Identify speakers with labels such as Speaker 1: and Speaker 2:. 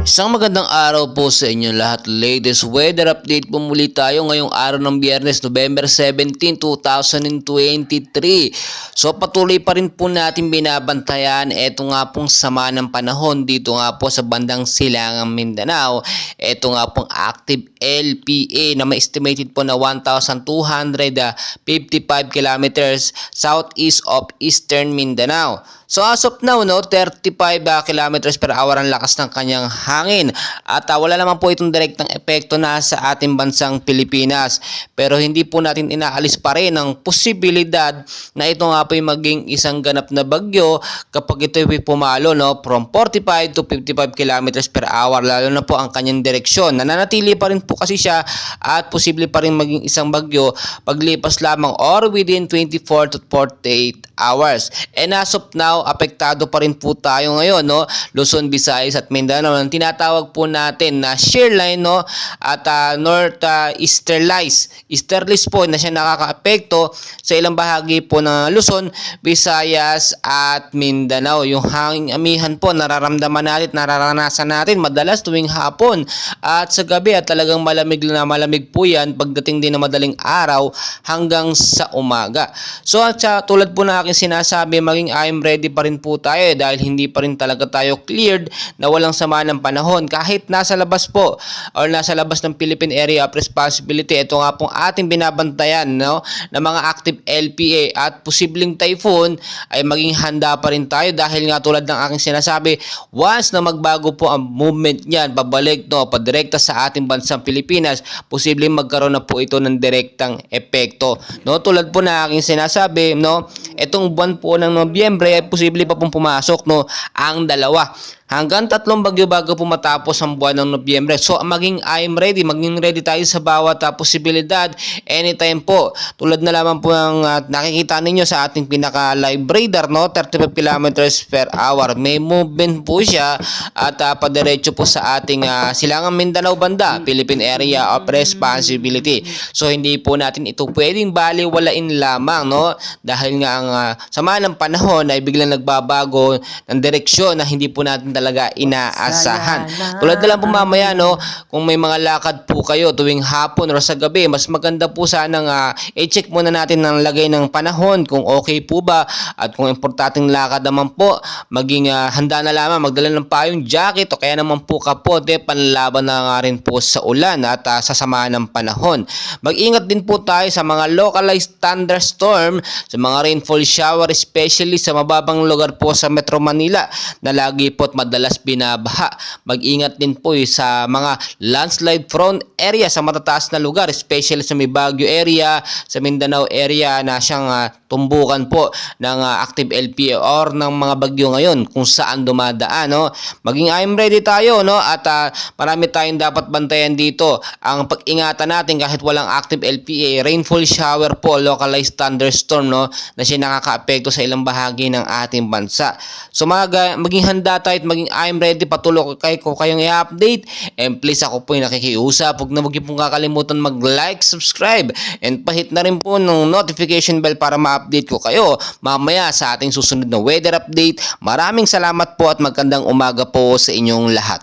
Speaker 1: Isang magandang araw po sa inyo lahat. Latest weather update po muli tayo ngayong araw ng Biyernes, November 17, 2023. So patuloy pa rin po natin binabantayan ito nga pong sama ng panahon dito nga po sa bandang Silangang Mindanao. Ito nga pong active LPA na may estimated po na 1,255 kilometers southeast of Eastern Mindanao. So as of now, 35 kilometers per hour ang lakas ng kanyang hangin at wala naman po itong direktang epekto na sa ating bansang Pilipinas. Pero hindi po natin inaalis pa rin ang posibilidad na ito nga po yung maging isang ganap na bagyo kapag ito ay pumalo from 45 to 55 kilometers per hour, lalo na po ang kanyang direksyon. Nananatili pa rin po kasi siya at posible pa rin maging isang bagyo paglipas lamang or within 24 to 48 hours. And as of now, apektado pa rin po tayo ngayon, Luzon, Visayas at Mindanao. Ang tinatawag po natin na shear line, at north easterlies po na siya nakakaapekto sa ilang bahagi po ng Luzon, Visayas at Mindanao. Yung hanging amihan po nararamdaman natin, nararanasan natin madalas tuwing hapon at sa gabi, at talagang malamig na malamig po yan pagdating din ng madaling araw hanggang sa umaga. So at tulad po na aking sinasabi, maging I'm ready pa rin po tayo dahil hindi pa rin talaga tayo cleared na walang sama ng panahon. Kahit nasa labas po or nasa labas ng Philippine Area of Responsibility, ito nga pong ating binabantayan na mga active LPA at posibleng typhoon, ay maging handa pa rin tayo dahil nga tulad ng aking sinasabi, once na magbago po ang movement niyan, pabalik padirekta sa ating bansang Pilipinas, posibleng magkaroon na po ito ng direktang epekto. Tulad po na aking sinasabi, itong buwan po ng Nobyembre ay posible pa pong pumasok ang dalawa. Hanggang 3 bagyo bago po matapos ang buwan ng Nobyembre. So maging ready tayo sa bawat posibilidad anytime po. Tulad na lamang po ang nakikita ninyo sa ating pinaka live radar, 35 kilometers per hour. May movement po siya at padiretso po sa ating Silangang Mindanao banda, Philippine Area of Responsibility. So hindi po natin ito pwedeng baliwalain lamang, dahil nga ang sama ng panahon ay biglang nagbabago ng direksyon na hindi po natin talaga inaasahan. Tulad na lang po mamaya, kung may mga lakad po kayo tuwing hapon o sa gabi, mas maganda po sanang i-check muna natin ang lagay ng panahon kung okay po ba, at kung importanteng lakad naman po, maging handa na lamang magdala ng payong jacket o kaya naman po kapote, panlaban na nga rin po sa ulan at sa sama ng panahon. Mag-ingat din po tayo sa mga localized thunderstorm, sa mga rainfall shower, especially sa mababang lugar po sa Metro Manila na lagi po at madalas binabaha. Mag-ingat din po sa mga landslide prone area sa matataas na lugar, especially sa may Baguio area, sa Mindanao area na siyang tumbukan po ng active LPA or ng mga bagyo ngayon kung saan dumadaan. Maging I'm ready tayo, at marami tayong dapat bantayan dito. Ang pag-ingatan natin kahit walang active LPA, rainfall shower po, localized thunderstorm, na siya nakakaapekto sa ilang bahagi ng ating bansa. So maging handa tayo at maging I'm ready, patuloy ko kayong i-update, and please ako po yung nakikiusap, huwag na pong kakalimutan mag-like, subscribe, and pahit na rin po ng notification bell para ma-update ko kayo mamaya sa ating susunod na weather update. Maraming salamat po at magandang umaga po sa inyong lahat.